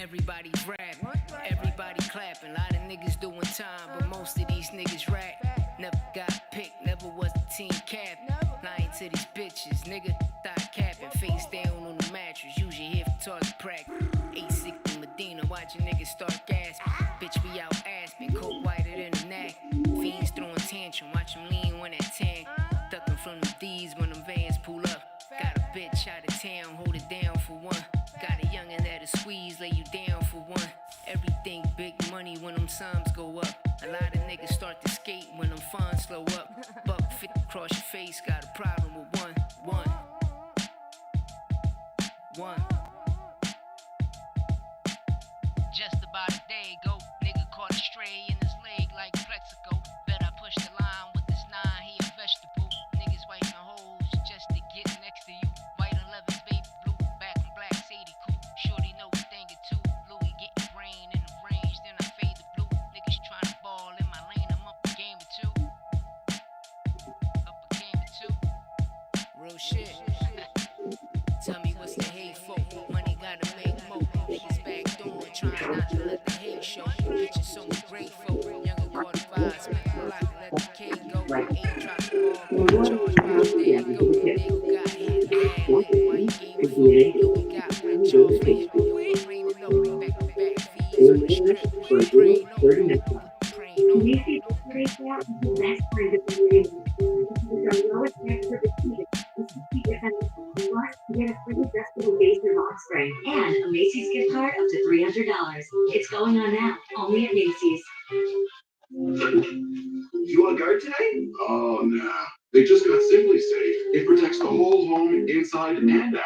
Everybody rapping, everybody clapping. A lot of niggas doing time, but most of these niggas rap. Never got picked, never was the team captain. Lying to these bitches, nigga, thigh capping. Face down on the mattress, usually here for target practice. 860 Medina, watching niggas start gasping. Bitch, we out aspin, coke whiter than a neck. Fiends throwing tantrum, watch them lean when that tank. Ducking from the D's when them vans pull up. Got a bitch out of town, hold it down for one. Got a youngin' that'll squeeze, lay you down for one. Everything big money when them sums go up. A lot of niggas start to skate when them funds slow up. Buck 50 across your face, got a problem with one. Just about a day ago, nigga caught a stray in his leg like Plexico. Bet I pushed the line with this 9, he a vegetable. Niggas wiping holes just to get next to you. White 11's baby blue, back in black Sadie coupe. Shorty know a thing or two. Louis getting brain in the range, then I fade the blue. Niggas trying to ball in my lane, I'm up a game or two. Real shit. Tell me what's the hate for? Money gotta make more. Niggas back door, trying not to let the hate show. Bitches so grateful. Younger quarter vibes, make the block, let the kid go. Ain't drop the ball, charge by there go. Nigga got hit, bad lit. Why you gave it for? We got rich off it. You praying no, back to back fees on the strip. Praying no, praying Plus, get a free adjustable laser box spring and a Macy's gift card up to $300. It's going on now, only at Macy's. You want a guard today? Oh, nah. They just got Simply Safe. It protects the whole home, inside and out.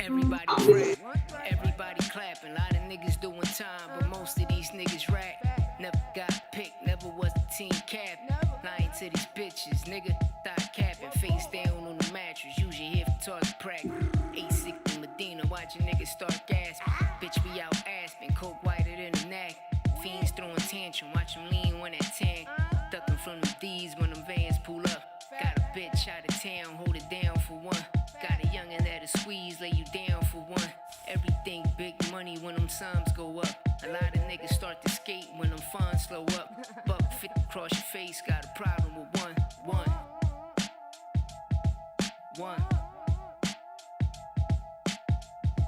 Everybody rap, everybody clapping. A lot of niggas doing time, but most of these niggas rap. Never got picked, never was the team captain. Lying to these bitches, nigga, thigh capping. Face down on the mattress, usually here for target practice. 860 Medina, watching niggas start gasping. Bitch, we out aspin, coke whiter than a neck. Fiends throwing tantrum, watch them lean when that tank. Ducking from the D's when them vans pull up. Got a bitch out of town, hold it down for one. Got a youngin' that'll squeeze, lay you down for one. Everything big money when them sums go up. A lot of niggas start to skate when them funds slow up. Buck 50 across your face, got a problem with one.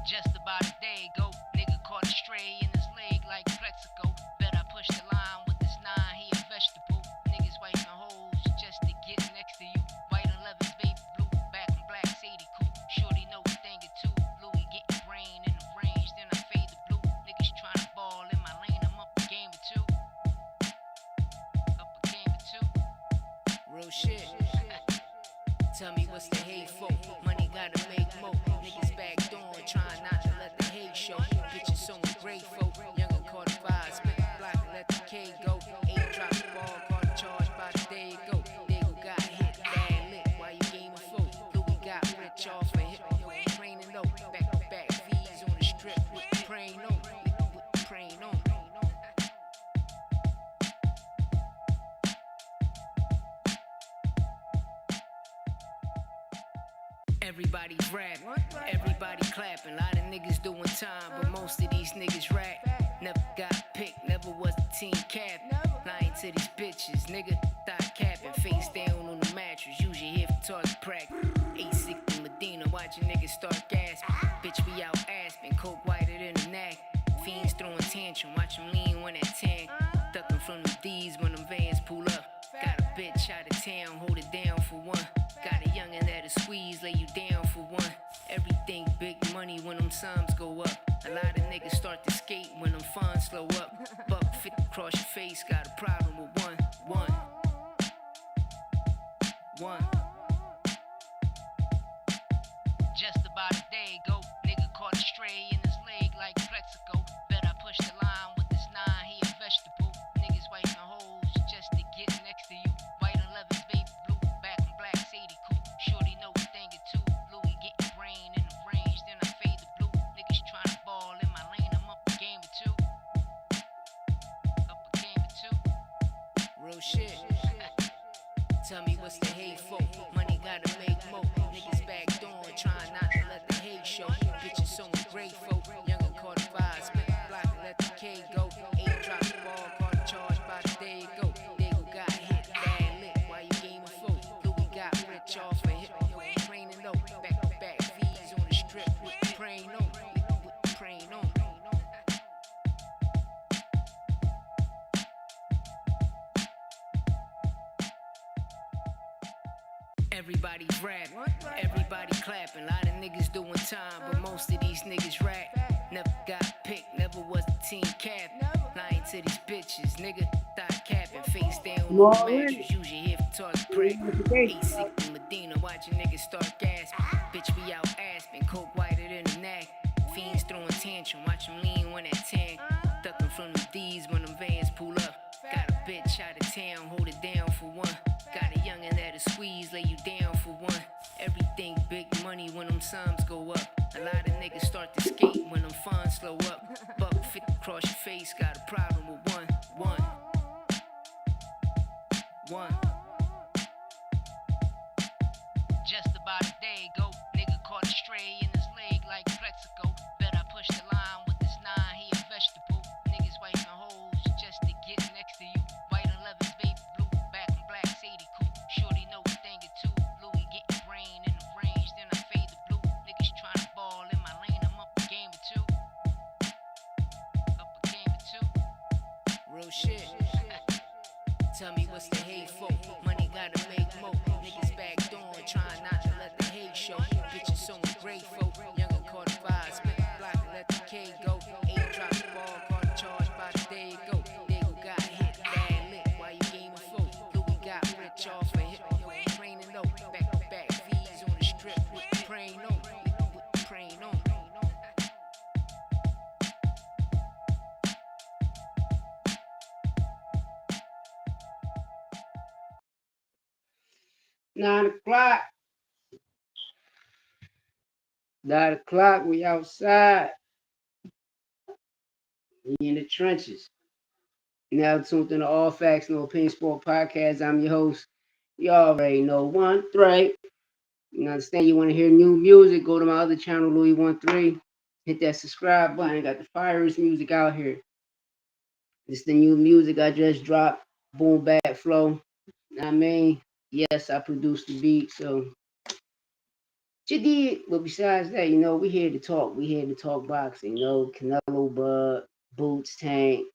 Just about a day ago, nigga caught a stray in his leg like Plexico. Bet I pushed the line with this 9, he a vegetable. Niggas wiping holes just to get next to you. White 11's baby blue, back in black Sadie coupe. Shorty know a thing or two. Louis getting brain in the range, then I fade the blue. Niggas trying to ball in my lane, I'm up a game or two. Real shit. Tell me what's the hate for? Money gotta make more. Niggas back door, trying not to let the hate show. Bitches so grateful. Younger quarter vibes, make the block, let the K go. Ain't drop the ball, caught a charge by the day it go. Nigga got hit, bad lit. Why you gaming for? Louis got rich off a hit. Praying no, back to back fees on the strip. Praying no, praying no. Everybody rap, everybody clapping. A lot of niggas doing time, but most of these niggas rap. Never got picked, never was the team captain. Lying to these bitches, nigga, thigh capping. Face down on the mattress, usually here for target practice. 860 Medina, watching niggas start gasping. Bitch, we out aspin, coke whiter than a neck. Fiends throwing tantrum, watch them lean when that tank. Ducking from the D's when them vans pull up. Got a bitch out of town, hold it down for one. Got a youngin' that'll squeeze, lay you down for one. Everything big money when them sums go up. A lot of niggas start to skate when them funds slow up. Buck 50 across your face, got a problem with one. Just about a day ago, nigga caught a stray in his leg like Plexico. Bet I pushed the line with this 9, he a vegetable. Niggas wiping holes just to get next to you. White 11's baby blue, back in black Sadie coupe. Shorty know a thing or two. Louis getting brain in the range, then I fade the blue. Niggas trying to Everybody rap, everybody clapping. A lot of niggas doing time, but most of these niggas rap. Never got picked, never was the team cap. Lying to these bitches, nigga. Stop capping, face down on the mattress. Use your hip to toss prick. 860 Medina, watching niggas start gasping. Bitch, we out Aspen, coke whiter than a neck. Fiends throwing tantrum, watch them lean when that tank. Ducking from the D's when them vans pull up. Got a bitch out of town, hold it down for one. Got a youngin' that'll squeeze, lay you down for one. Everything big money when them sums go up. A lot of niggas start to skate when them funds slow up. Buck 50 across your face, got a problem with one. Just about a day ago, nigga caught a stray in his leg like Plexico. Bet I pushed the line with this 9, he a vegetable. Niggas wiping holes just to get next to you. White 11's baby blue, back in black Sadie cool. Shorty know a thing or two. Louis getting brain in the range, then I fade the blue. Niggas trying to ball in my lane, I'm up a game or two. Real shit. Tell me what's the hate for? Money gotta make more. Niggas back doing, trying not to let the hate show. Bitches so grateful. Youngin' caught a vibe, spin the block and let the K go. 8 drop the ball, caught a charge by the day ago. Dago got hit, bad lit, while you gaming full. Louis got rich off a hit, yo, training low. Back to back V's on the strip, with praying on. With praying on. 9 o'clock. 9 o'clock, we outside. We in the trenches. Now tuned in to All Facts, No Opinion Sport Podcast. I'm your host. You already know 1-3. You understand you want to hear new music, go to my other channel, Louis13. Hit that subscribe button. Got the firest music out here. This the new music I just dropped. Boom Bap Flow. I mean, yes, I produced the beat, so you did. But besides that, we here to talk. We here to talk boxing. Canelo, Bud, Boots, Tank,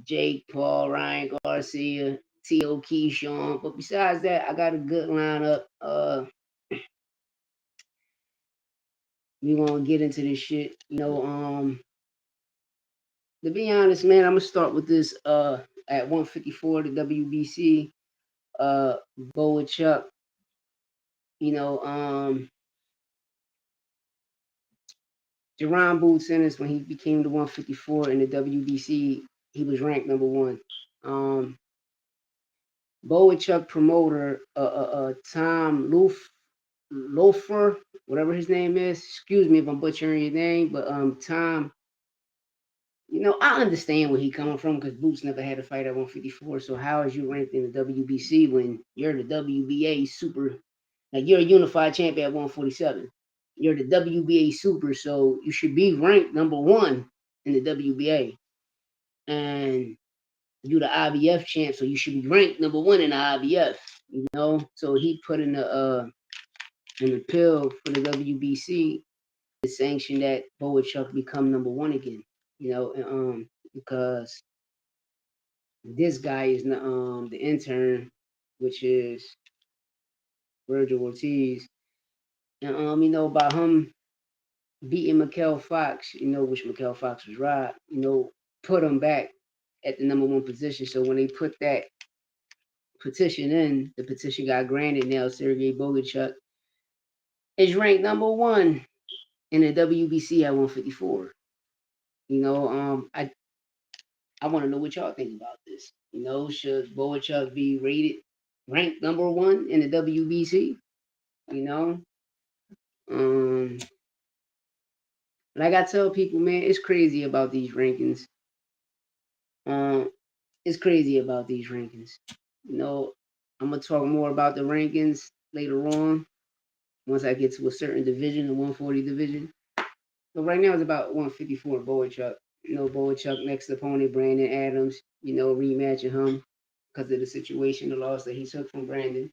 Jake Paul, Ryan Garcia, T.O. Keyshawn. But besides that, I got a good lineup. We gonna get into this shit. To be honest, man, I'm gonna start with this. At 154, the WBC. Go with Chuck. Jerron Boots Ennis, when he became the 154 in the WBC, he was ranked number 1. Boachuk promoter, Tom Lofer, whatever his name is. Excuse me if I'm butchering your name, but Tom. I understand where he coming from because Boots never had a fight at 154. So how is you ranked in the WBC when you're the WBA super? Like you're a unified champion at 147. You're the WBA super, so you should be ranked number 1 in the WBA. And you the IBF champ, so you should be ranked number 1 in the IBF. So he put in the pill for the WBC to sanction that Boachuk become number 1 again. Because this guy is the intern, which is Virgil Ortiz, and about him beating Mikel Fox, which Mikel Fox was robbed, put him back at the number 1 position. So when they put that petition in, the petition got granted. Now Sergey Boachuk is ranked number 1 in the WBC at 154. I want to know what y'all think about this. Should Boachuk be ranked number 1 in the WBC? Like I tell people, man, it's crazy about these rankings. It's crazy about these rankings. I'm gonna talk more about the rankings later on once I get to a certain division, the 140 division. But right now it's about 154 Boachuk. Boachuk next opponent, Brandon Adams, rematching him because of the situation, the loss that he took from Brandon.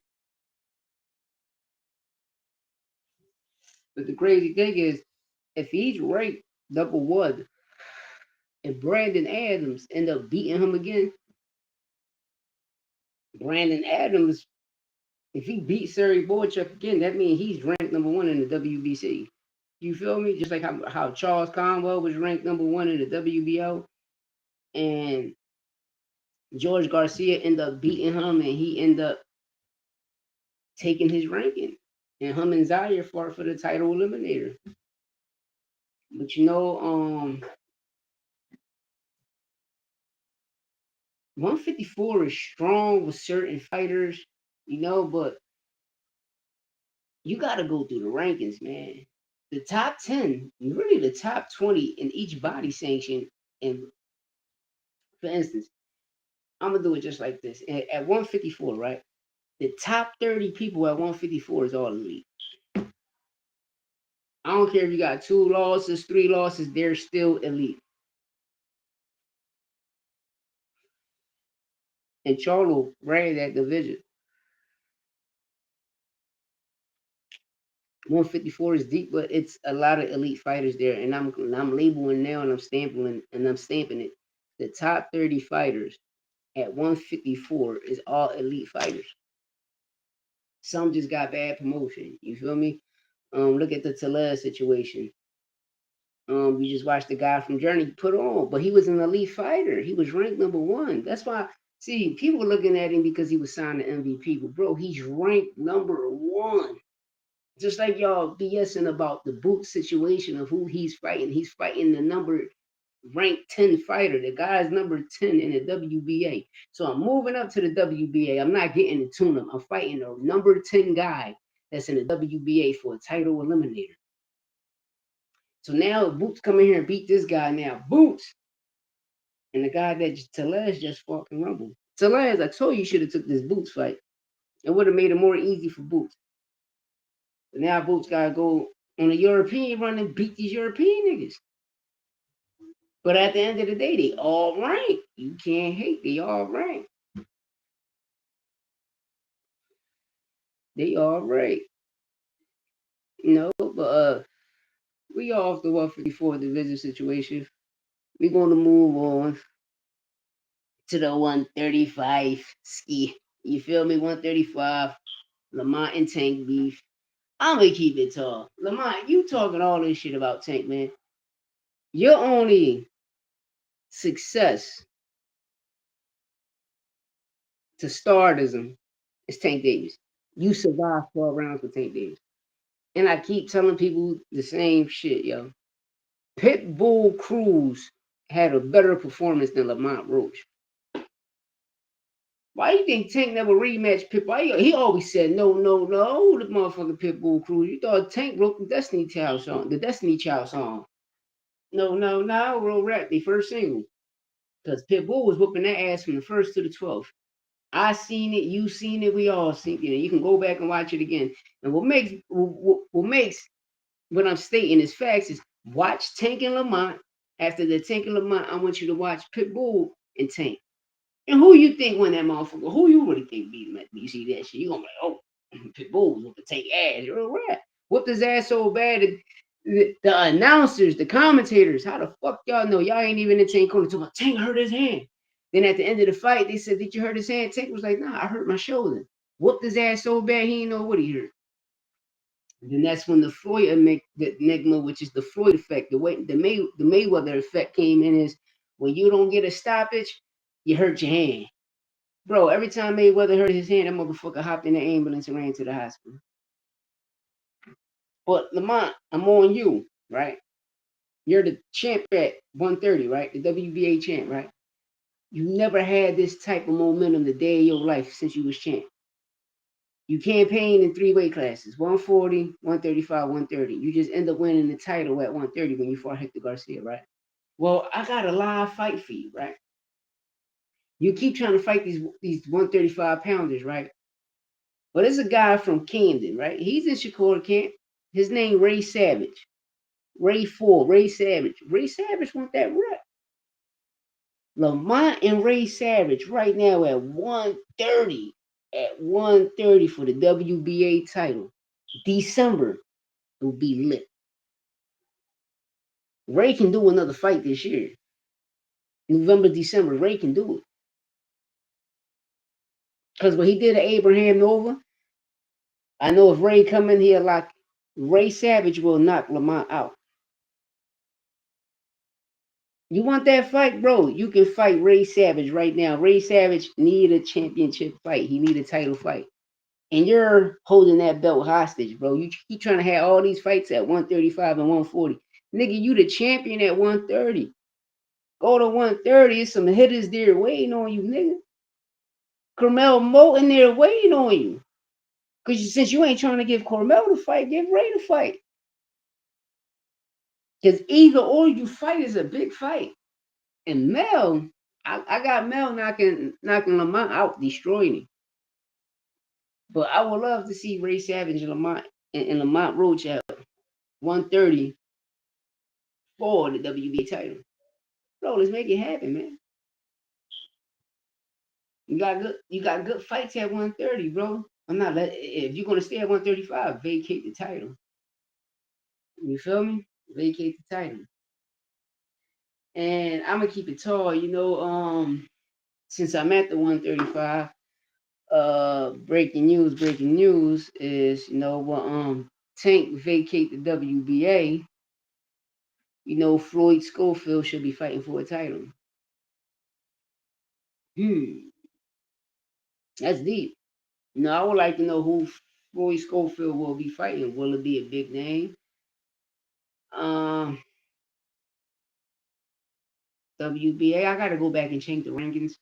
But the crazy thing is, if he's ranked number 1 and Brandon Adams end up beating him again, Brandon Adams If he beats Sergey Boychuk again, that means he's ranked number one in the WBC. You feel me? Just like how Charles Conwell was ranked number one in the WBO, and George Garcia ended up beating him, and he ended up taking his ranking. And him and Zaire fought for the title eliminator. But 154 is strong with certain fighters, but you got to go through the rankings, man. The top 10, really the top 20 in each body sanction. And for instance, I'm going to do it just like this. At 154, right? The top 30 people at 154 is all elite. I don't care if you got 2 losses, 3 losses, they're still elite. And Charlo ran that division. 154 is deep, but it's a lot of elite fighters there, and I'm labeling now, and I'm stamping it. The top 30 fighters at 154 is all elite fighters. Some just got bad promotion. You feel me? Look at the Talez situation. You just watched the guy from Journey put on, but he was an elite fighter. He was ranked number one. That's why, see, people were looking at him because he was signed to MVP. But bro, he's ranked number one. Just like y'all BSing about the boot situation of who he's fighting. He's fighting the number ranked 10 fighter. The guy's number 10 in the WBA. So I'm moving up to the WBA. I'm not getting the tune up. I'm fighting a number 10 guy that's in the WBA for a title eliminator. So now Boots come in here and beat this guy now. Boots. And the guy that Talez just fucking rumbled. Talez, I told you should have took this Boots fight. It would have made it more easy for Boots. But now Boots gotta go on a European run and beat these European niggas. But at the end of the day, they all rank. You can't hate. They all rank. They all rank. But we off the 154 division situation. We're gonna move on to the 135 ski. You feel me? 135. Lamont and Tank beef. I'm gonna keep it tall. Lamont, you talking all this shit about Tank, man. Your only success to stardom is Tank Davis. You survived 12 rounds with Tank Davis. And I keep telling people the same shit, yo. Pitbull Cruz had a better performance than Lamont Roach. Why you think Tank never rematched Pitbull? He always said no, no, no. The motherfucking Pitbull Cruz. You thought Tank wrote the Destiny Child song. No, no, no. Wrote rap, the first single. Because Pitbull was whooping that ass from the first to the 12th. I seen it, you seen it, we all seen it. You can go back and watch it again. And what makes what I'm stating as facts is watch Tank and Lamont. After the Tank and Lamont, I want you to watch Pitbull and Tank. And who you think won that motherfucker? Who you really think beat him at? You see that shit, you gonna be like, oh, Pitbull was gonna take ass. You're a rat. Whooped his ass so bad that the announcers, the commentators, how the fuck y'all know? Y'all ain't even in Tank corner talking about Tank hurt his hand. Then at the end of the fight, they said, did you hurt his hand? Tank was like, nah, I hurt my shoulder. Whooped his ass so bad he didn't know what he hurt. And then that's when the Floyd enigma, which is the Floyd effect, the Mayweather effect came in is when you don't get a stoppage, you hurt your hand. Bro, every time Mayweather hurt his hand, that motherfucker hopped in the ambulance and ran to the hospital. But Lamont, I'm on you, right? You're the champ at 130, right? The WBA champ, right? You never had this type of momentum the day of your life since you was champ. You campaigned in 3 weight classes, 140, 135, 130. You just end up winning the title at 130 when you fought Hector Garcia, right? Well, I got a live fight for you, right? You keep trying to fight these 135 pounders, right? But there's a guy from Camden, right? He's in Shakur camp. His name Ray Savage. Ray Savage. Ray Savage want that rep. Lamont and Ray Savage right now at 130. At 130 for the WBA title. December will be lit. Ray can do another fight this year. November, December, Ray can do it. Because what he did to Abraham Nova, I know if Ray come in here like Ray Savage will knock Lamont out. You want that fight, bro? You can fight Ray Savage right now. Ray Savage need a championship fight. He need a title fight. And you're holding that belt hostage, bro. You keep trying to have all these fights at 135 and 140. Nigga, you the champion at 130. Go to 130. It's some hitters there waiting on you, nigga. Carmel Moulton there waiting on you. Because since you ain't trying to give Carmel the fight, give Ray the fight. Because either or you fight is a big fight. And Mel, I got Mel knocking Lamont out, destroying him. But I would love to see Ray Savage and Lamont Roach at 130 for the WBA title. Bro, let's make it happen, man. You got good fights at 130, bro. I'm not if you're gonna stay at 135, vacate the title. You feel me? Vacate the title. And I'm gonna keep it tall, since I'm at the 135, breaking news is, Tank vacate the WBA, Floyd Schofield should be fighting for a title. That's deep. I would like to know who Floyd Schofield will be fighting. Will it be a big name? Um, WBA. I gotta go back and check the rankings.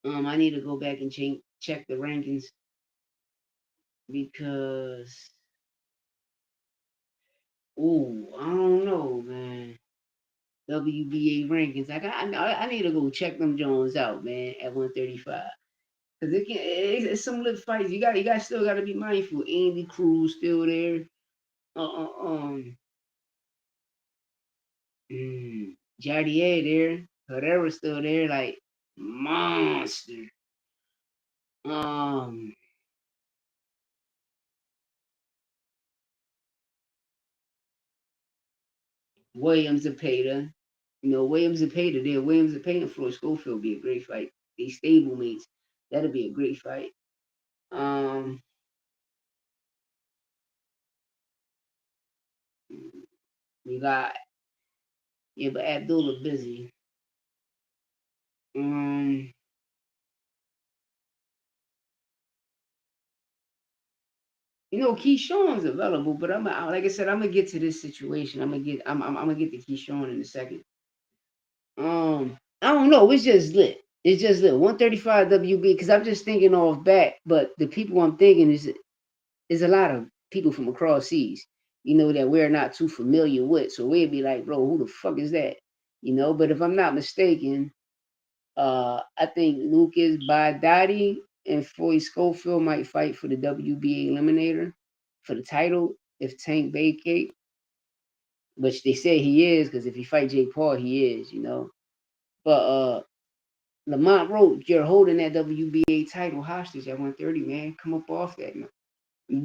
I need to go back and check the rankings because, I don't know, man. WBA rankings. I need to go check them Jones out, man, at 135. Cause it's some lit fights. You got still gotta be mindful. Andy Cruz still there. Uh, uh um, Jardier there. Herrera's still there. Like monster. Um, Williams and Pater. Williams and Pater there. Williams and Pater and Floyd Schofield be a great fight. They stable mates. That'll be a great fight. Um, we got but Abdullah busy. Um, Keyshawn's available, but like I said, I'm gonna get to this situation. I'm gonna get to Keyshawn in a second. I don't know. It's just lit. It's just lit. 135 WB because I'm just thinking off back, but the people I'm thinking is a lot of people from across seas, that we're not too familiar with. So we'd be like, bro, who the fuck is that? But if I'm not mistaken, I think Lucas Badati and Floyd Schofield might fight for the WBA Eliminator for the title if Tank vacate, which they say he is because if he fight Jake Paul, he is. But Lamont Roach, you're holding that WBA title hostage at 130, man. Come up off that, man.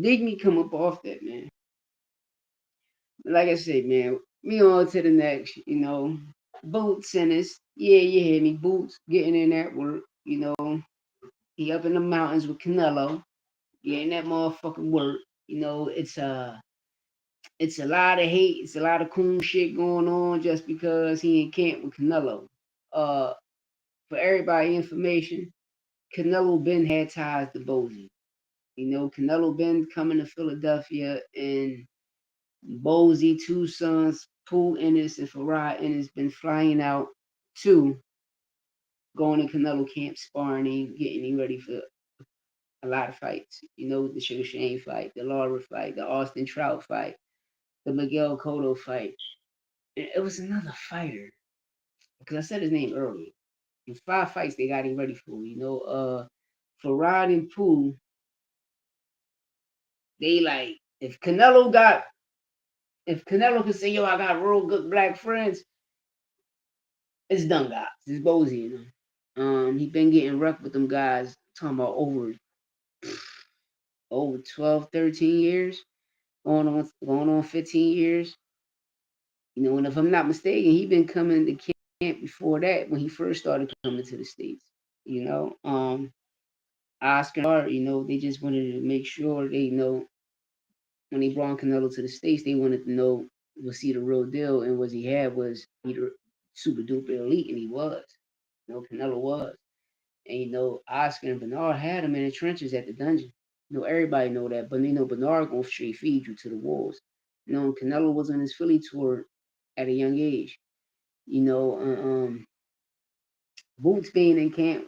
Dig me, come up off that, man. Like I said, man, me on to the next. Boots and this. Yeah, you hear me. Boots getting in that work. He up in the mountains with Canelo, getting that motherfucking work. It's a lot of hate. It's a lot of coon shit going on just because he in camp with Canelo. Uh, for everybody information, Canelo been had ties to Bozy. Canelo been coming to Philadelphia and Bozy, two sons, Pooh Ennis and Farad Ennis, been flying out to going to Canelo camp, sparring him, getting him ready for a lot of fights. The Sugar Shane fight, the Laura fight, the Austin Trout fight, the Miguel Cotto fight. And it was another fighter because I said his name earlier. In 5 fights they got him ready for. Farad and Pooh, they like if Canelo could say, yo, I got real good black friends, it's them guys. It's Bozy. He been getting rough with them guys, talking about over 12, 13 years, going on 15 years. And if I'm not mistaken, he been coming to camp before that when he first started coming to the States. You know, um, Oscar, they just wanted to make sure when they brought Canelo to the States, they wanted to know, was he the real deal? And what he had was he the super duper elite, and he was. Canelo was. And Oscar and Bernard had him in the trenches at the dungeon. Everybody know that, but Bernard gonna straight feed you to the wolves. Canelo was on his Philly tour at a young age. Boots being in camp,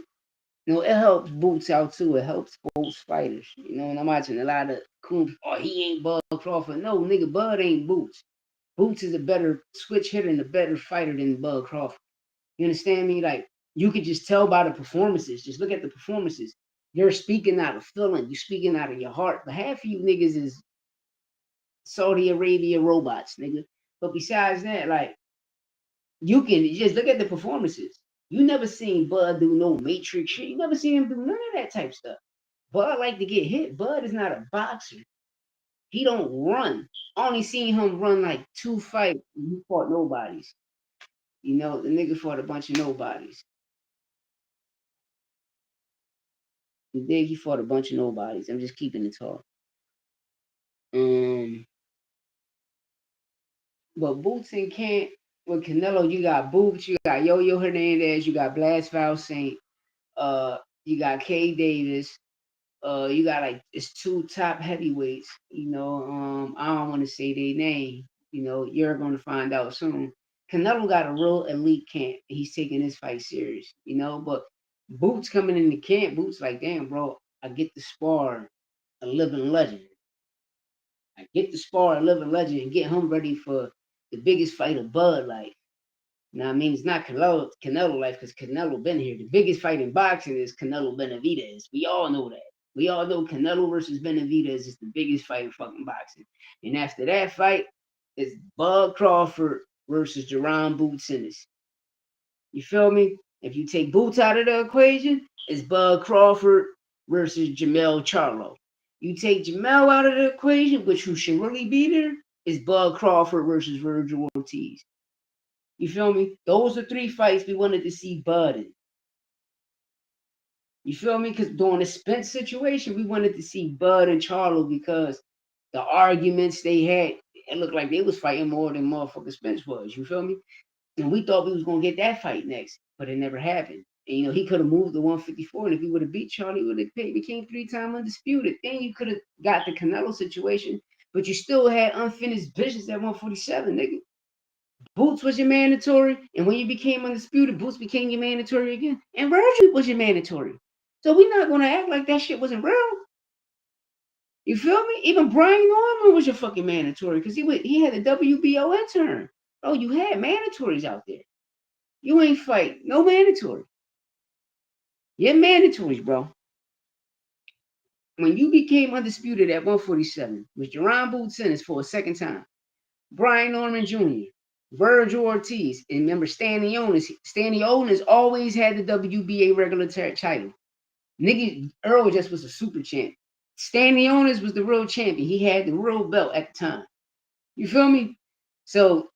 it helps Boots out too. It helps both fighters. And I'm watching a lot of coon. Oh, he ain't Bud Crawford. No, nigga, Bud ain't Boots. Boots is a better switch hitter and a better fighter than Bud Crawford. You understand me? Like, you could just tell by the performances. Just look at the performances. You're speaking out of feeling. You're speaking out of your heart. But half of you niggas is Saudi Arabia robots, nigga. But besides that, like, you can just look at the performances. You never seen Bud do no matrix shit. You never seen him do none of that type stuff. Bud like to get hit. Bud is not a boxer. He don't run. Only seen him run like 2 fights. He fought nobodies. The nigga fought a bunch of nobodies. He fought a bunch of nobodies. I'm just keeping it tall. But Boots and Kent with Canelo, you got Boots, you got Yo-Yo Hernandez, you got Blasphal Saint, you got K Davis, you got like it's 2 top heavyweights. I don't want to say their name. You're gonna find out soon. Canelo got a real elite camp. He's taking his fight serious. But Boots coming in the camp, Boots like, damn, bro, I get to spar a living legend. I get to spar a living legend and get him ready for the biggest fight of Bud life. Now, I mean, it's not Canelo life because Canelo been here. The biggest fight in boxing is Canelo Benavidez. We all know that. We all know Canelo versus Benavidez is the biggest fight in fucking boxing. And after that fight, it's Bud Crawford versus Jerron Boots Ennis. You feel me? If you take Boots out of the equation, it's Bud Crawford versus Jamel Charlo. You take Jamel out of the equation, which who should really be there, is Bud Crawford versus Virgil Ortiz. You feel me? Those are 3 fights we wanted to see Bud in. You feel me? Because during the Spence situation, we wanted to see Bud and Charlo because the arguments they had, it looked like they was fighting more than motherfucking Spence was. You feel me? And we thought we was gonna get that fight next, but it never happened. And he could have moved to 154, and if he would have beat Charlie, he would have became 3-time undisputed. Then you could have got the Canelo situation, but you still had unfinished business at 147, nigga. Boots was your mandatory, and when you became undisputed, Boots became your mandatory again, and Virgil was your mandatory. So we're not gonna act like that shit wasn't real. You feel me? Even Brian Norman was your fucking mandatory because he had a WBO intern. Oh, you had mandatories out there. You ain't fight no mandatory. You're mandatories, bro. When you became undisputed at 147 was Jerron Boots Ennis for a second time, Brian Norman Jr., Virgil Ortiz, and remember Stanley Onis. Stanley Onis always had the WBA regular title. Nigga, Earl just was a super champ. Stanley Onis was the real champion. He had the real belt at the time. You feel me? So,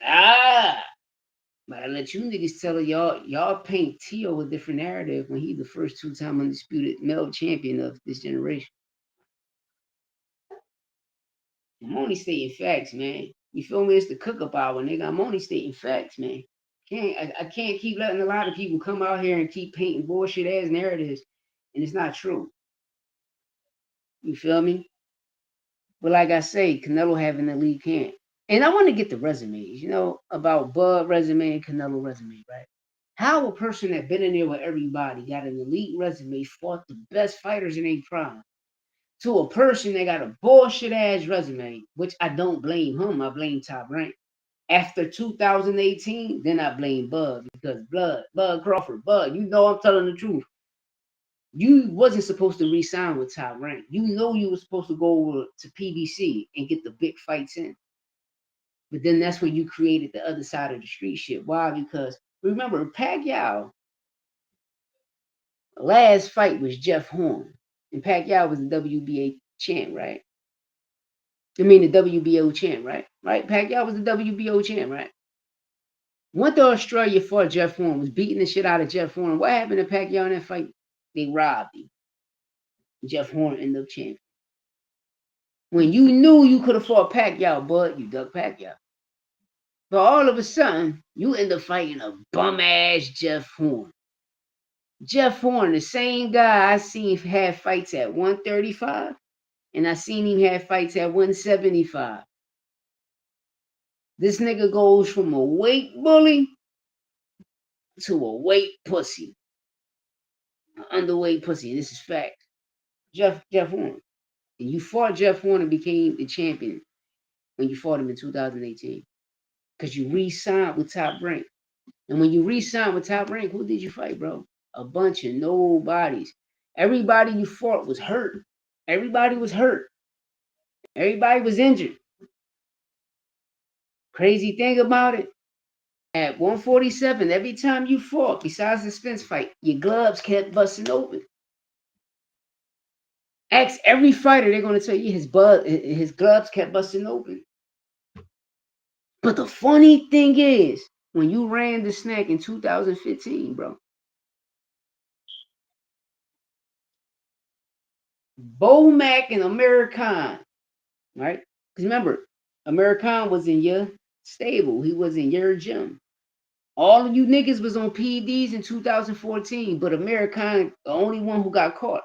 but I let you niggas tell y'all paint Tio a different narrative when he's the first 2-time undisputed male champion of this generation. I'm only stating facts, man. You feel me? It's the cook-up hour, nigga. I'm only stating facts, man. I can't keep letting a lot of people come out here and keep painting bullshit ass narratives, and it's not true. You feel me? But like I say, Canelo having the elite camp. And I want to get the resumes, about Bud resume and Canelo resume, right? How a person that been in there with everybody got an elite resume, fought the best fighters in their prime, to a person that got a bullshit ass resume, which I don't blame him, I blame Top Rank. After 2018, then I blame Bud because Bud Crawford, Bud, I'm telling the truth. You wasn't supposed to re-sign with Top Rank. You were supposed to go over to PBC and get the big fights in. But then that's when you created the other side of the street shit. Why? Because remember, Pacquiao, last fight was Jeff Horn. And Pacquiao was the WBA champ, right? I mean, the WBO champ, right? Right? Pacquiao was the WBO champ, right? Went to Australia, fought Jeff Horn, was beating the shit out of Jeff Horn. What happened to Pacquiao in that fight? They robbed him. Jeff Horn ended up champion. When you knew you could have fought Pacquiao, but you ducked Pacquiao. But all of a sudden, you end up fighting a bum ass Jeff Horn. Jeff Horn, the same guy I seen have fights at 135, and I seen him have fights at 175. This nigga goes from a weight bully to a weight pussy, an underweight pussy. This is fact. Jeff Horn. And you fought Jeff Horn and became the champion when you fought him in 2018. Because you re-signed with Top Rank. And when you re-signed with Top Rank, who did you fight, bro? A bunch of nobodies. Everybody you fought was hurt. Everybody was hurt. Everybody was injured. Crazy thing about it, at 147, every time you fought, besides the Spence fight, your gloves kept busting open. Ask every fighter, they're going to tell you his gloves kept busting open. But the funny thing is, when you ran the snack in 2015, bro, Bomac and American, right? Because remember, American was in your stable. He was in your gym. All of you niggas was on PEDs in 2014, but American, the only one who got caught.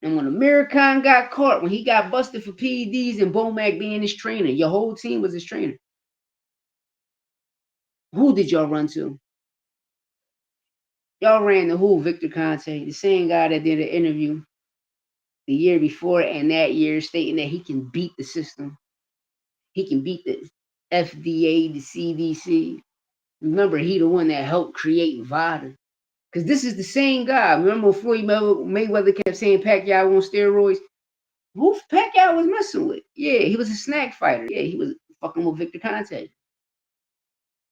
And when American got caught, when he got busted for PEDs and Bomac being his trainer, your whole team was his trainer. Who did y'all run to? Y'all ran to who? Victor Conte, the same guy that did an interview the year before and that year stating that he can beat the system. He can beat the FDA, the CDC. Remember, he the one that helped create VADA. Because this is the same guy. Remember Floyd Mayweather kept saying Pacquiao on steroids? Who Pacquiao was messing with? Yeah, he was a snack fighter. Yeah, he was fucking with Victor Conte.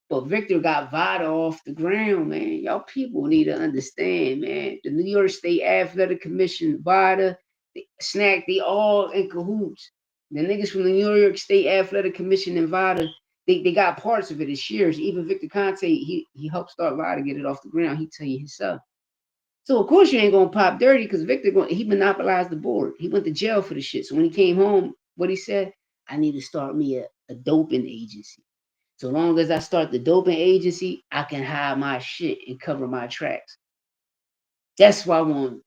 But Victor got VADA off the ground, man. Y'all people need to understand, man. The New York State Athletic Commission, VADA, Snack, they all in cahoots. The niggas from the New York State Athletic Commission and VADA, they got parts of it as shares. Even Victor Conte, he helped start VADA, get it off the ground. He tell you himself. So of course you ain't gonna pop dirty because Victor he monopolized the board. He went to jail for the shit. So when he came home, what he said, I need to start me a doping agency. So long as I start the doping agency, I can hide my shit and cover my tracks. That's why I want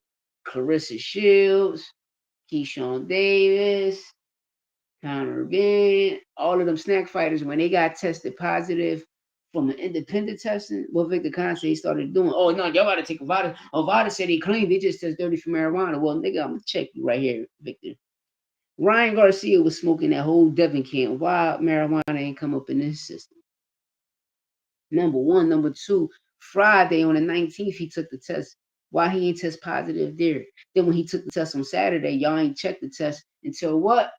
Clarissa Shields, Keyshawn Davis, Conor Ben, all of them snack fighters, when they got tested positive from an independent testing, what Victor Conte started doing, oh no, y'all gotta take Avada. Avada said they clean, they just test dirty for marijuana. Well, nigga, I'm gonna check you right here, Victor. Ryan Garcia was smoking that whole Devon can. Why marijuana ain't come up in this system? Number one. Number two, Friday on the 19th, he took the test. Why he ain't test positive there? Then when he took the test on Saturday, y'all ain't checked the test until what?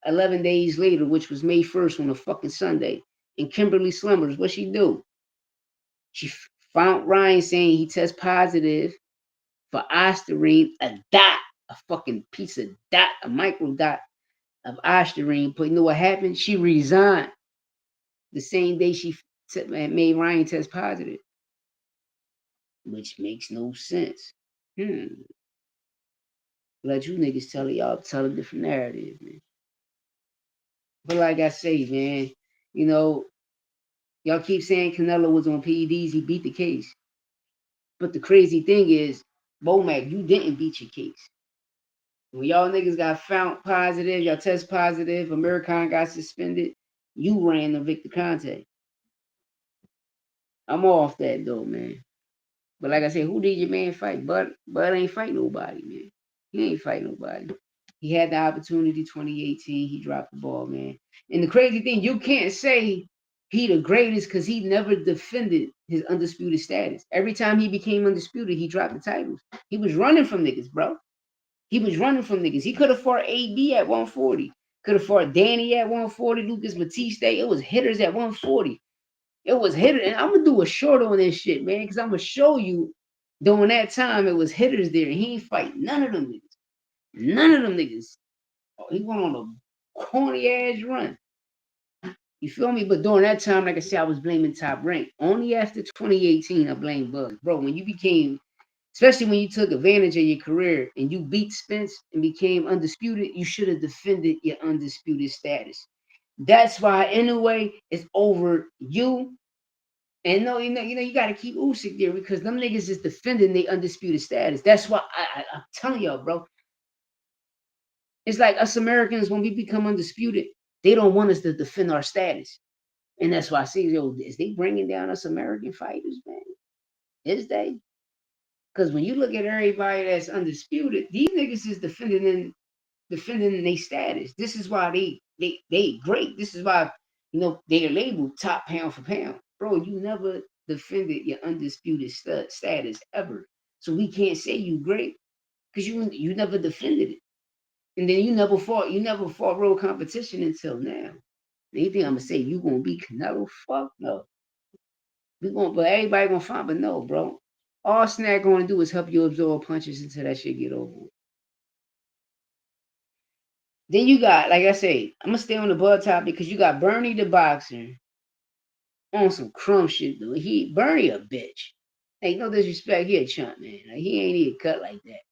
11 days later, which was May 1st on a fucking Sunday. And Kimberly Slumbers, what she do? She found Ryan saying he test positive for Ostarine, a dot, a fucking piece of dot, a micro dot of Ostarine. But you know what happened? She resigned the same day she made Ryan test positive, which makes no sense. Let you niggas tell a different narrative, man. But like I say, man, you know, y'all keep saying Canelo was on PEDs, he beat the case. But the crazy thing is, Bomac, you didn't beat your case. When y'all niggas got found positive, y'all test positive, American got suspended, you ran the Victor Conte. I'm off that though, man. But like I said, who did your man fight? Bud ain't fight nobody, man. He ain't fight nobody. He had the opportunity 2018. He dropped the ball, man. And the crazy thing, you can't say he the greatest because he never defended his undisputed status. Every time he became undisputed, he dropped the titles. He was running from niggas, bro. He was running from niggas. He could have fought AB at 140. Could have fought Danny at 140, Lucas Batiste. It was hitters at 140. It was hitters. And I'm going to do a short on this shit, man, because I'm going to show you during that time it was hitters there. And he ain't fight none of them niggas. None of them niggas. He went on a corny ass run. You feel me? But during that time, like I said, I was blaming Top Rank. Only after 2018, I blamed Buzz. Bro, when you became Especially when you took advantage of your career and you beat Spence and became undisputed, you should have defended your undisputed status. That's why, anyway, it's over you. And no, you got to keep Usyk there because them niggas is defending their undisputed status. That's why I'm telling y'all, bro. It's like us Americans when we become undisputed, they don't want us to defend our status, and that's why I see, yo, is they bringing down us American fighters, man? Is they? Because when you look at everybody that's undisputed, these niggas is defending their status. This is why they great. This is why they're labeled top pound for pound, bro. You never defended your undisputed status ever, so we can't say you great because you never defended it, and then you never fought real competition until now. Anything I'm gonna say you gonna be Canelo? Fuck no. But everybody gonna find, but no, bro. All Snack gonna do is help you absorb punches until that shit get over. Then you got, like I say, I'm gonna stay on the Bud topic because you got Bernie the boxer on some crumb shit, though. Bernie a bitch. Like, no disrespect, he a chump, man. Like, he ain't even cut like that.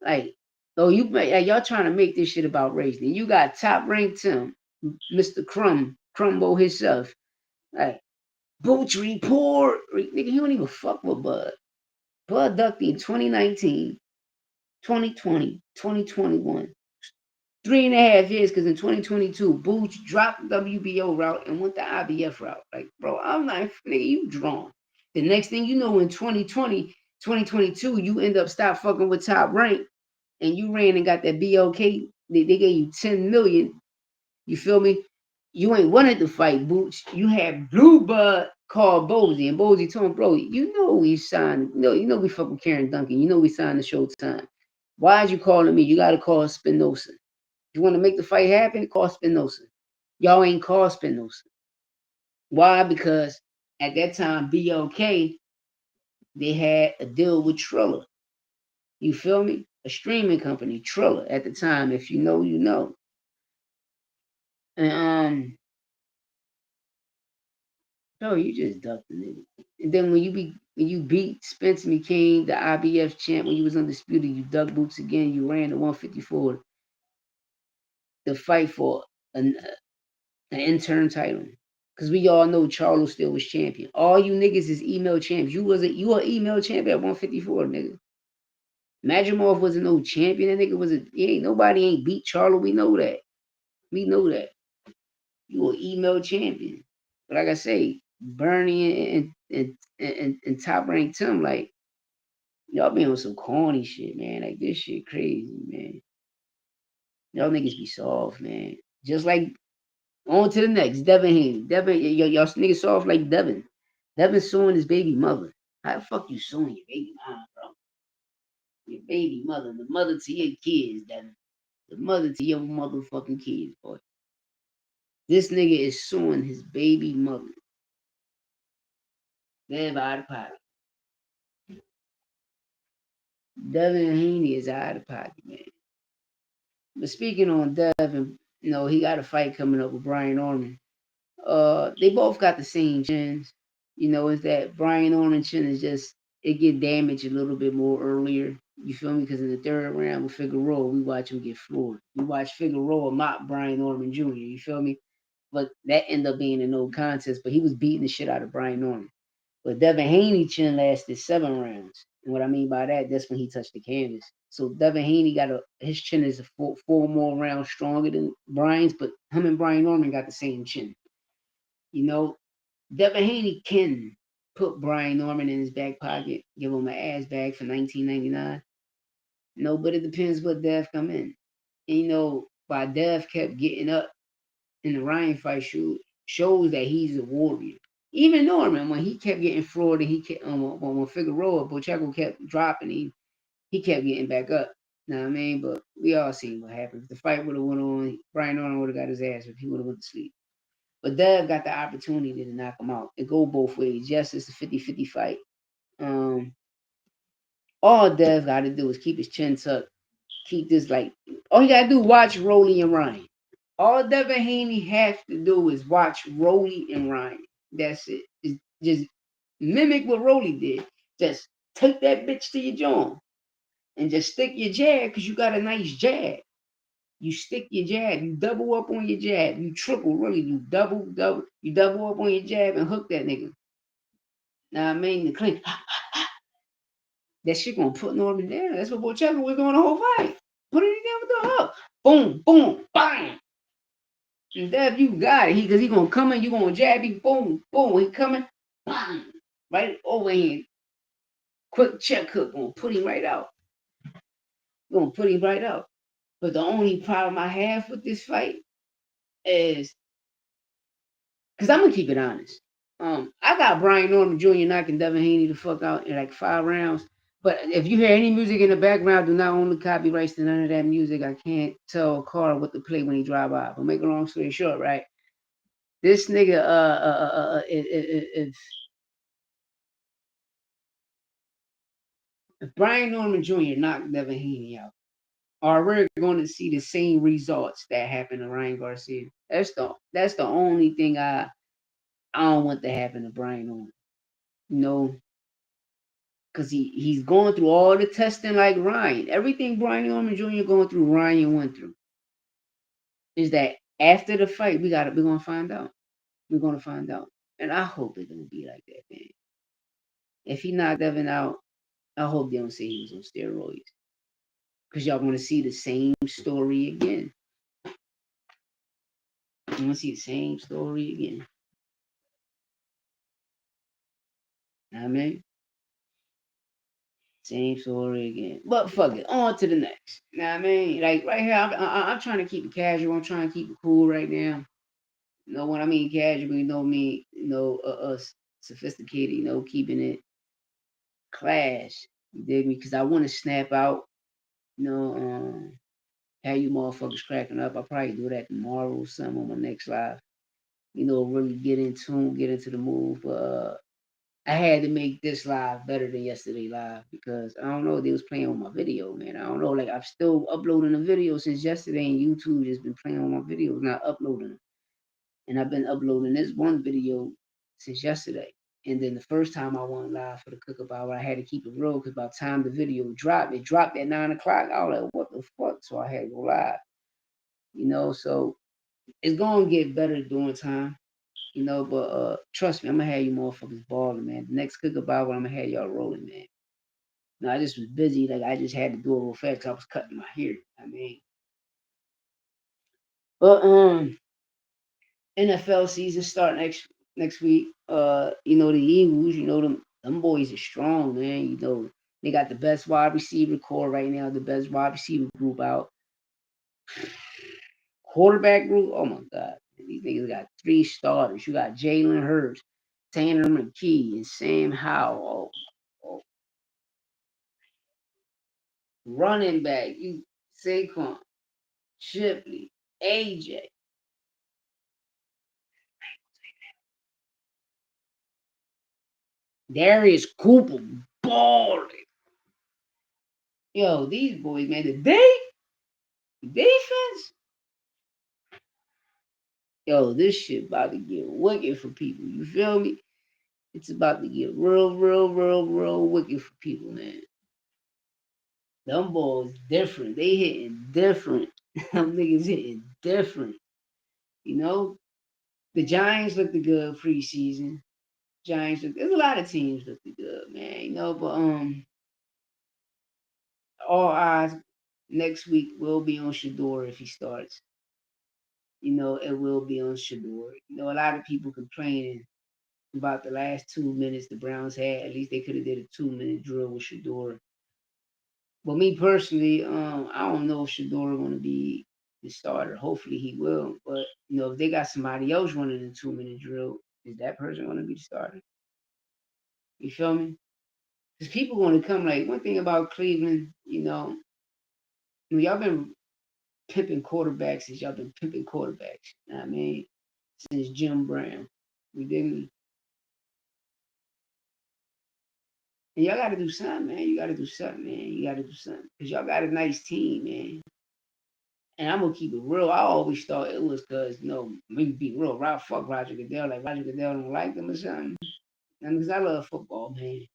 Like, y'all trying to make this shit about race. Then you got top ranked Tim, Mr. Crumbo himself. Like, Booch report. Nigga, he don't even fuck with Bud. Bud ducked in 2019, 2020, 2021. 3.5 years because in 2022, Booch dropped the WBO route and went the IBF route. Like, bro, I'm like, nigga, you drawn. The next thing you know, in 2020, 2022, you end up stop fucking with Top Rank and you ran and got that BOK. They gave you 10 million. You feel me? You ain't wanted to fight Booch. You had Blue Bud called Bozy, and Bozy told him, bro, we signed, we fuck with Karen Duncan. We signed the Showtime. Why is you calling me? You got to call Spinoza. You want to make the fight happen? Call Spinoza. Y'all ain't call Spinoza. Why? Because at that time, BLK, they had a deal with Triller. You feel me? A streaming company, Triller, at the time. If you know, you know. And bro, you just ducked the nigga. And then when you beat Spencer McCain, the IBF champ, when you was undisputed, you ducked Boots again. You ran the 154 to fight for an interim title. Cause we all know Charlo still was champion. All you niggas is email champs. You were email champ at 154, nigga. Majimov wasn't no champion. That nigga nobody ain't beat Charlo. We know that. We know that. You were email champion. But like I say, Bernie and top ranked Tim, like, y'all be on some corny shit, man. Like, this shit crazy, man. Y'all niggas be soft, man. Just like, on to the next, Devin Haney. Y'all niggas soft like Devin. Devin suing his baby mother. How the fuck you suing your baby mom, bro? Your baby mother, the mother to your kids, Devin. The mother to your motherfucking kids, boy. This nigga is suing his baby mother. Dev out of pocket. Devin Haney is out of pocket, man. But speaking on Devin, he got a fight coming up with Brian Orman. They both got the same chins. Is that Brian Orman chin is just it get damaged a little bit more earlier. You feel me? Because in the third round with Figueroa, we watch him get floored. We watch Figueroa mop Brian Orman Jr. You feel me? But that ended up being a no contest. But he was beating the shit out of Brian Orman. But Devin Haney chin lasted 7 rounds. And what I mean by that, that's when he touched the canvas. So Devin Haney his chin is four more rounds stronger than Brian's, but him and Brian Orman got the same chin. Devin Haney can put Brian Norman in his back pocket, give him an ass bag for $19.99. No, but it depends what Dev come in. And why Dev kept getting up in the Ryan fight shows that he's a warrior. Even Norman, when he kept getting floored and he kept when Figueroa, Bocheco kept dropping, he kept getting back up. Know what I mean? But we all seen what happened. If the fight would have went on, Brian Norman would have got his ass if he would have went to sleep. But Dev got the opportunity to knock him out. It go both ways. Yes, it's a 50-50 fight. All Dev got to do is keep his chin tucked. Keep this all you got to do watch Rolly and Ryan. All Devin Haney has to do is watch Rolly and Ryan. That's it. It's just mimic what Rolly did. Just Take that bitch to your jaw and just stick your jab because you got a nice jab. You stick your jab, you double up on your jab, you triple, really, you double up on your jab and hook that nigga. Now I mean the clean. That shit gonna put Norman down. That's what Bocheka was doing the whole fight. Put it down with the hook. Boom, boom, bang. And Dev, you got it. Cause he gonna come in, you gonna jab him, boom, boom. He coming, bang, right overhand. Quick check hook, gonna put him right out. Gonna put him right out. But the only problem I have with this fight is, cause I'm gonna keep it honest. I got Brian Norman Jr. knocking Devin Haney the fuck out in like 5 rounds. But if you hear any music in the background, do not own the copyrights to none of that music. I can't tell a car what to play when he drive by. But make a long story short, right? This nigga, if Brian Norman Jr. knocked Devin Haney out, are we going to see the same results that happened to Ryan Garcia? That's the only thing I don't want to happen to Brian Norman. You know, because he's going through all the testing like Ryan. Everything Brian Norman Jr. going through, Ryan went through. Is that after the fight, we're gonna find out. We're gonna find out. And I hope it's gonna be like that, man. If he knocked Devin out, I hope they don't say he was on steroids. Because y'all want to see the same story again. You want to see the same story again. Know what I mean? Same story again. But fuck it. On to the next. Know what I mean? Like right here, I'm trying to keep it casual. I'm trying to keep it cool right now. You know what I mean? Casual, you know me, sophisticated, keeping it class. You dig me? Because I want to snap out, you know, have you motherfuckers cracking up. I'll probably do that tomorrow or something on my next live. Really get in tune, get into the move. I had to make this live better than yesterday live because I don't know, they was playing on my video, man. I don't know, like I'm still uploading the video since yesterday, and YouTube just been playing on my videos, not uploading them. And I've been uploading this one video since yesterday. And then the first time I went live for the Cookup Hour, I had to keep it real because by the time the video dropped, it dropped at 9 o'clock. I was like, what the fuck? So I had to go live. So it's gonna get better during time. But trust me, I'm gonna have you motherfuckers balling, man. The next Cookup Hour, I'm gonna have y'all rolling, man. No, I just was busy, like I just had to do it real fast 'cause I was cutting my hair. I mean, but NFL season start next week. The Eagles, them boys are strong, man. They got the best wide receiver core right now, the best wide receiver group out. Quarterback group, oh my god. These niggas got 3 starters. You got Jalen Hurts, Tanner McKee, and Sam Howell. Oh. Running back, you Saquon, Shipley, AJ. Darius Cooper, balling. Yo, these boys, man, the defense, yo, this shit about to get wicked for people. You feel me? It's about to get real, real, real, real wicked for people, man. Them boys different. They hitting different. Them niggas hitting different. You know? The Giants looked good preseason. There's a lot of teams looked good, man. But all eyes next week will be on Shador if he starts. It will be on Shador. A lot of people complaining about the last 2 minutes the Browns had. At least they could have did a 2-minute drill with Shador. But me personally, I don't know if Shador going to be the starter. Hopefully he will. But if they got somebody else running a 2-minute drill, is that person going to be the starter? You feel me? Because people going to come like one thing about Cleveland. Y'all been pimping quarterbacks since y'all been pimping quarterbacks. You know what I mean? Since Jim Brown. You dig me? And y'all got to do something, man. You got to do something, man. You got to do something. Because y'all got a nice team, man. And I'm going to keep it real. I always thought it was because, me be real. Fuck Roger Goodell. Like Roger Goodell don't like them or something. Because I love football, man.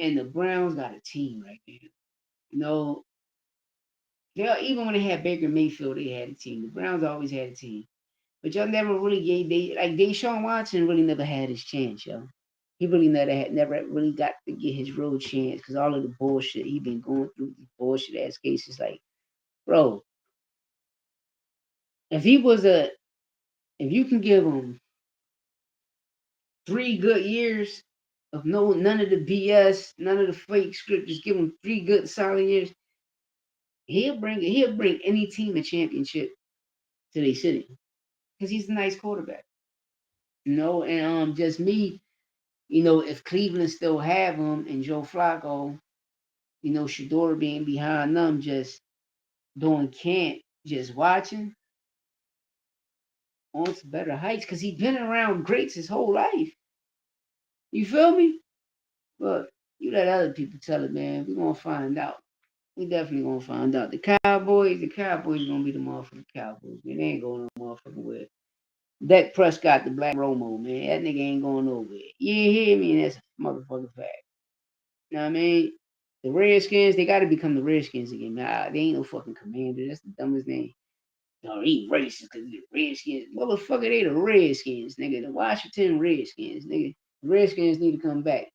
And the Browns got a team right now. You know, even when they had Baker Mayfield, they had a team. The Browns always had a team. But y'all never really gave Deshaun Watson really never had his chance, yo. He really never really got to get his real chance because all of the bullshit he been going through, these bullshit ass cases. Like, bro, if he was a, if you can give him 3 good years of none of the BS, none of the fake script, just give him 3 good solid years, he'll bring any team a championship to their city because he's a nice quarterback. And just me, if Cleveland still have him and Joe Flacco, Shador being behind them, just doing camp, just watching on to better heights because he's been around greats his whole life. You feel me? But you let other people tell it, man. We're gonna find out. We definitely gonna find out. The Cowboys gonna be the motherfucking Cowboys, man. They ain't going no motherfucking where. Dak Prescott, the Black Romo, man. That nigga ain't going nowhere. You hear me? And that's a motherfucking fact. You know what I mean? The Redskins, they gotta become the Redskins again, man. They ain't no fucking commander. That's the dumbest name. No, he racist because the Redskins. Motherfucker, they the Redskins, nigga. The Washington Redskins, nigga. The Redskins need to come back.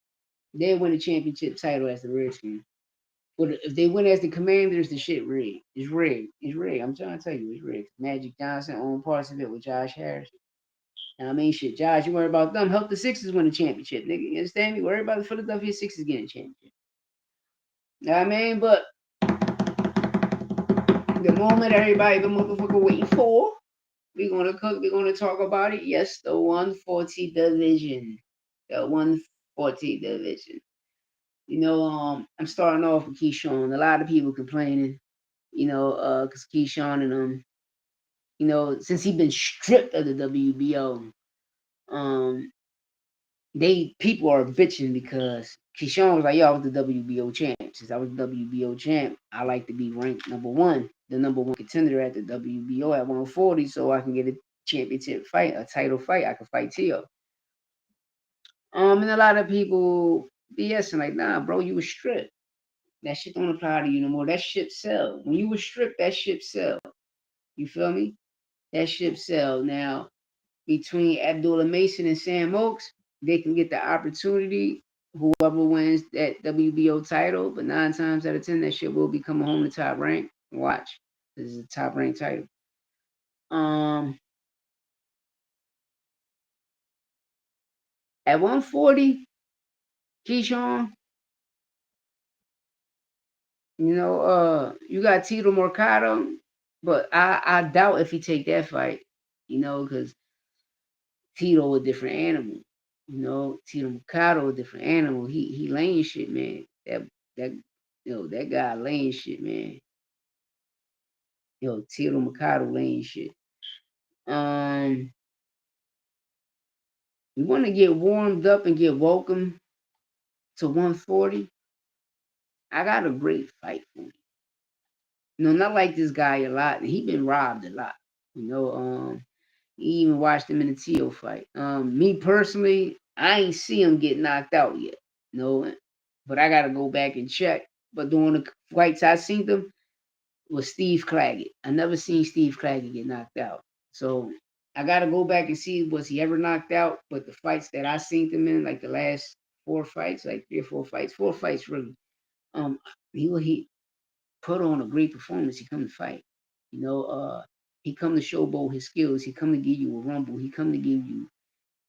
They win the championship title as the Redskins. But if they win as the Commanders, the shit rigged. It's rigged. It's rigged. I'm trying to tell you, it's rigged. Magic Johnson owned parts of it with Josh Harris. Now, I mean, shit, Josh, you worry about them. Help the Sixers win the championship, nigga. You understand me? Worry about the Philadelphia Sixers getting a championship. You know what I mean? But the moment everybody the motherfucker waiting for, we're gonna talk about it. Yes, the 140 division. The 140 division. I'm starting off with Keyshawn. A lot of people complaining, because Keyshawn and since he been stripped of the WBO, um, they people are bitching because Keyshawn was like, "Yo, I was the WBO champ. Since I was the WBO champ, I like to be ranked number one, the number one contender at the WBO at 140, so I can get a championship fight, a title fight. I can fight Tio." And a lot of people BSing like, "Nah, bro, you was stripped. That shit don't apply to you no more. That ship sell. When you was stripped, that ship sell. You feel me? That ship sell. Now, between Abdullah Mason and Sam Oaks, they can get the opportunity. Whoever wins that WBO title, but 9 times out of 10, that shit will be coming home to top rank. Watch, this is a top rank title. Um, at 140, Keyshawn, you got Tito Mercado, but I doubt if he take that fight, because Tito a different animal. Tito Mercado a different animal. He laying shit, man. That guy laying shit, man. Tito Mercado laying shit. You want to get warmed up and get welcome to 140? I got a great fight for you. Not like this guy a lot. He been robbed a lot. He even watched him in the Tio fight. Me personally, I ain't see him get knocked out yet. But I gotta go back and check. But during the fights I seen them was Steve Claggett. I never seen Steve Claggett get knocked out. So I gotta go back and see was he ever knocked out. But the fights that I seen them in, like the last 4 fights, like 3 or 4 fights, 4 fights really. Um, he put on a great performance. He come to fight. You know, he come to showboat his skills. He come to give you a rumble. He come to give you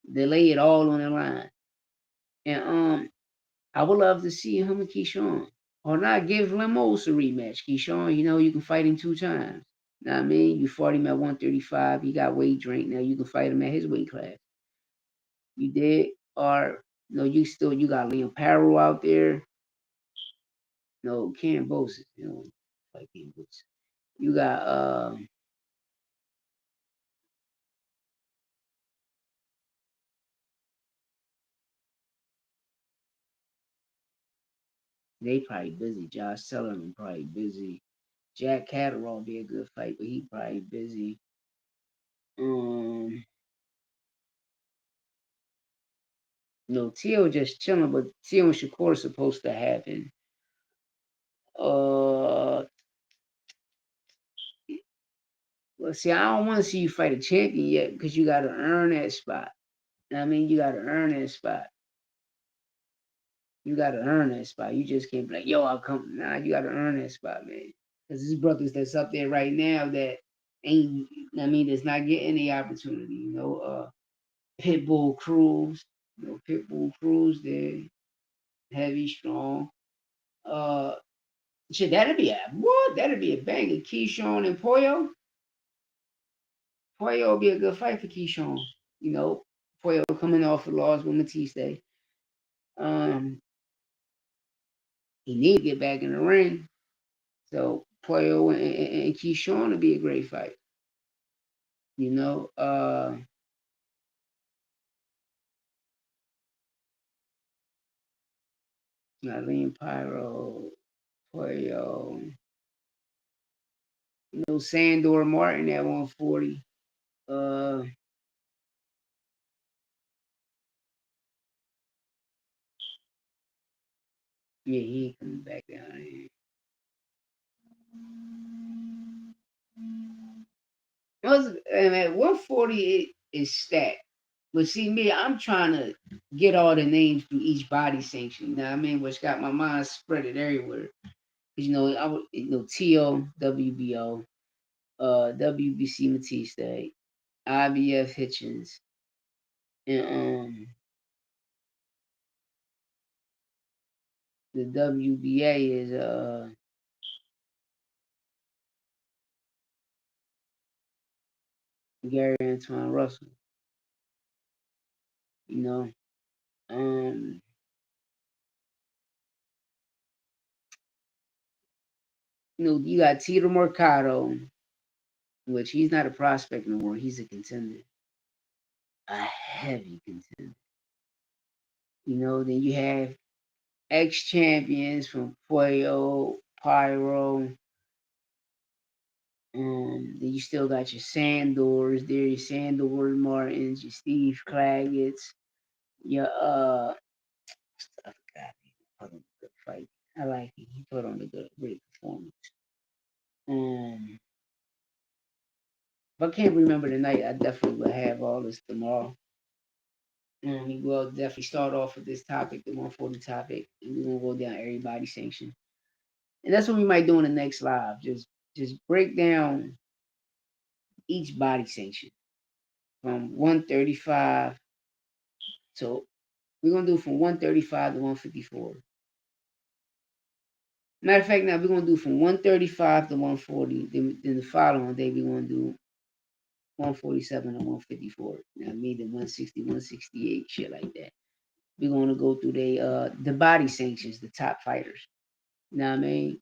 they lay it all on the line. And I would love to see him and Keyshawn. Or not give Lemos a rematch. Keyshawn, you can fight him 2 times. Know what I mean? You fought him at 135. He got weight drink. Now you can fight him at his weight class. You did? Or no, you got Liam Parrow out there. No, Cam Bose. Fight Cam Bose. You got they probably busy. Josh Sullivan probably busy. Jack Catterall be a good fight, but he probably busy. Um, Tio just chilling, but Tio and Shakur are supposed to happen. Uh, well, see, I don't want to see you fight a champion yet because you got to earn that spot. I mean, you got to earn that spot. You got to earn that spot. You just can't be like, yo, I'll come. Nah, you got to earn that spot, man. Because there's brothers that's up there right now that ain't, I mean, that's not getting the opportunity. Pitbull Cruz, Pitbull Cruz, they're heavy, strong. Uh, Shit, that'd be a what? That'd be a banger. Keyshawn and Poyo. Poyo would be a good fight for Keyshawn. Poyo coming off a loss with Matisse. Um, he need to get back in the ring. So Poyo and Keyshawn would be a great fight. You know, Marlene Pyro, Poyo, Sandor Martin at 140. Uh, yeah, he ain't coming back down here. And at 140 is stacked. But see me, I'm trying to get all the names through each body sanction. You know what I mean? Which got my mind spread it everywhere. Cause I would TO, WBO, WBC Matiste, IBF Hitchens, and the WBA is Gary Antoine Russell. You know, um, you got Tito Mercado, which he's not a prospect no more. He's a contender, a heavy contender. Then you have ex champions from Puyo, Pyro. Then you still got your Sandors there, your Sandor Martins, your Steve Claggets, your I forgot he put on a good fight. I like it. He put on a great performance. Um, if I can't remember the night, I definitely will have all this tomorrow. We will definitely start off with this topic, the 140 topic, and we're gonna go down everybody's sanction. And that's what we might do in the next live. Just break down each body sanction from 135. So we're gonna do from 135 to 154. Matter of fact, now we're gonna do from 135 to 140. Then the following day we're gonna do 147 to 154. Now maybe 160, 168, shit like that. We're gonna go through the body sanctions, the top fighters. You know what I mean?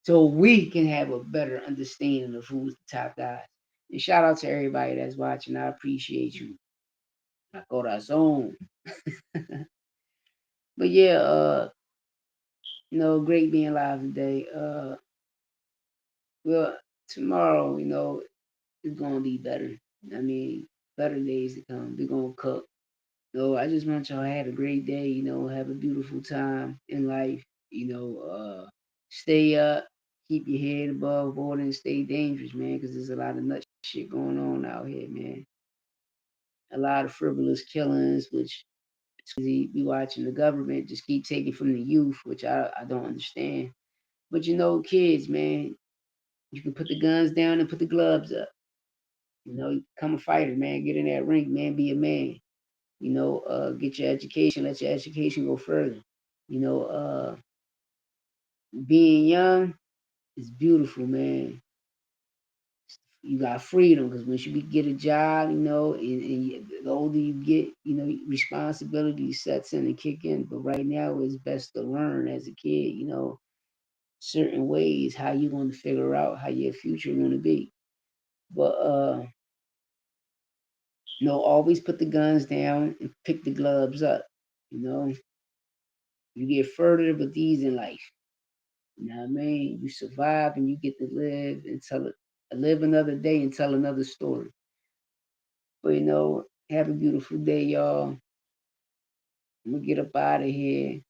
So we can have a better understanding of who's the top guys. And shout out to everybody that's watching. I appreciate you. I corazón. But yeah, great being live today. Well, tomorrow, it's gonna be better. I mean, better days to come. We're gonna cook. I just want y'all to have a great day. Have a beautiful time in life. Stay up, keep your head above water, and stay dangerous, man. Because there's a lot of nut shit going on out here, man. A lot of frivolous killings, which is crazy. Be watching the government just keep taking from the youth, which I don't understand. But kids, man, you can put the guns down and put the gloves up. Become a fighter, man. Get in that ring, man. Be a man. Get your education. Let your education go further. You know, uh, Being young is beautiful, man. You got freedom because once you get a job, and the older you get, responsibility sets in and kick in. But right now, it's best to learn as a kid, certain ways how you're going to figure out how your future going to be. But always put the guns down and pick the gloves up. You know, you get further with these in life. You know what I mean? You survive and you get to live and live another day and tell another story. But have a beautiful day, y'all. I'm gonna get up out of here.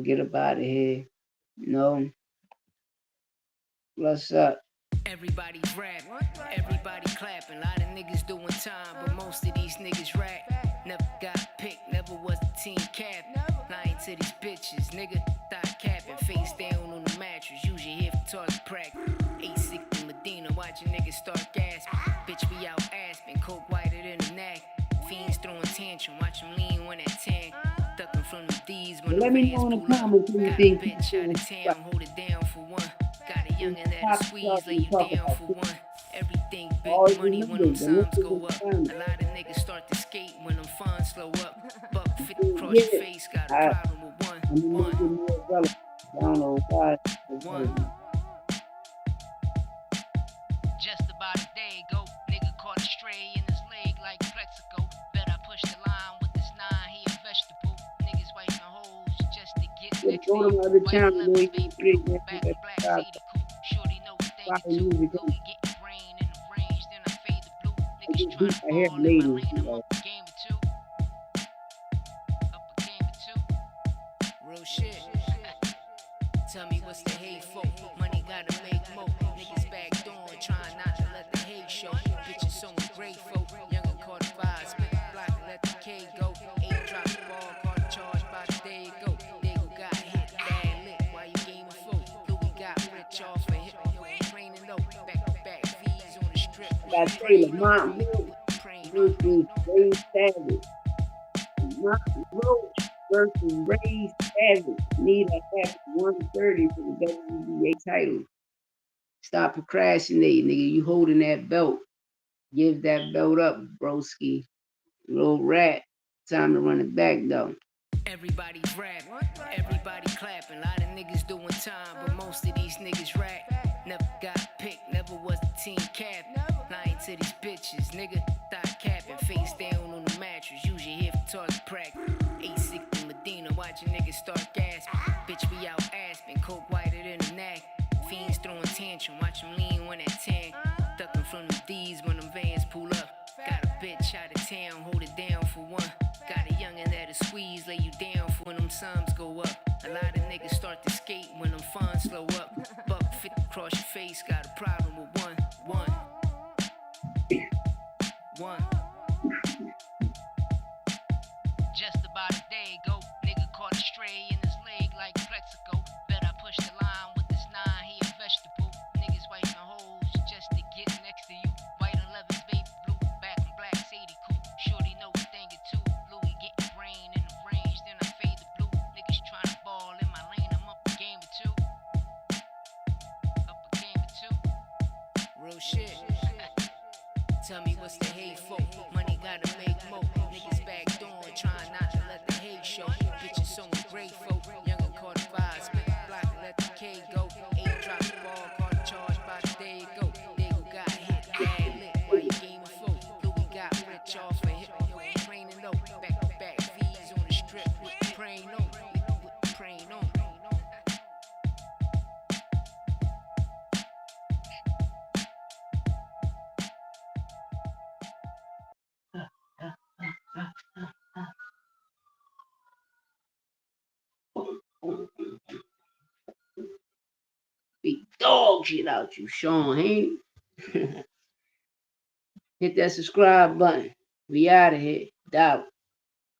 Get up out of here. No. What's up? Everybody rap, everybody clapping. A lot of niggas doing time, but most of these niggas rap. Never got picked, never was the team cap. Lying to these bitches, nigga. Stop capping, face down on the mattress. Use your hip for target practice. 860 Medina, watch a nigga start gasping. Bitch be out asping, coke whiter than a neck. Fiends throwing tantrum, watch him lean when that tank. Ducking from the D's when the Let me vans know in the pull up. comments who you Got a think bitch out of town, hold it down for one. Got a youngin' that'll top squeeze, lay we you talk down about. for one. Everything big Always money when remember, them the sums list go is up. the A lot of niggas start to skate when them funds slow up. Buck 50 across yeah, your face, got a I problem with I'm gonna make it more relevant. I don't know why. one. Just about a day ago, nigga caught a stray in his leg like Plexico. Bet I pushed the line with this 9, he a vegetable. Niggas wiping holes just to get Yeah, next go to to you. my other White channel, 11s, Louis baby Street, blue, man. back That's in black, Sadie cool. Shorty know the thing fire or two. music. Louis getting brain in the range, then I fade the blue. I Niggas just beat tryna my hair ball in my ladies. lane, I'm up a game or two. Up a game or two. Real shit. Tell me what's the hate for? Money gotta make more. Niggas back door, trying not to let the hate show. Bitches so ungrateful. Younger caught a vibe, split the block and let the K go. 8 drop the ball, caught a charge by the day go. Dago got hit, bad lit while you game a fool. Louis got rich off a hip, yo, training low. Back to back V's on the strip. I gotta say, Praying on, Lamont Roach versus Ray Savage. Lamont Roach versus Ray Savage. Need a F 130 for the WBA title. Stop procrastinating, nigga. You holding that belt. Give that belt up, broski. Little rat. Time to run it back, though. Everybody rap, everybody clapping. A lot of niggas doing time, but most of these niggas rap. Never got picked, never was the team cap. Lying to these bitches, nigga. Stop capping, face down on the mattress. Use your hip for target practice. 860 Medina, watch a nigga start gasping. Bitch be out asping, coke whiter than a neck. Fiends throwing tantrum, watch him lean when that tank. Ducking from the D's when them vans pull up. Got a bitch out of town, hold it down for one. Got a youngin' that'll squeeze, lay you down for when them sums go up. A lot of niggas start to skate when them funds slow up. Buck 50 across your face, got a problem with one. Just about a day ago, nigga caught a stray in his leg like Plexico. Bet I pushed the line with this 9, he a vegetable. Niggas wiping holes just to get next to you. White 11s, baby blue, back in black, Sadie cool. Shorty know a thing or two. Louis getting brain in the range, then I fade the blue. Niggas tryna ball in my lane, I'm up a game or two. Up a game or two. Real shit. Tell me what's the hate for? Money gotta make more. Niggas back door, trying not to let the hate show. Bitches so ungrateful. Younger caught a vibe, split the block and let the K go. 8 drop the ball, caught a charge by the day go. Dago got hit, bad lit while you game a fool. Louis got rich off a hip, yo, training low. Back to back V's on the strip with praying on. Praying on. Big dog shit out you, Sean Haney. Hit that subscribe button. We out of here. Doubt.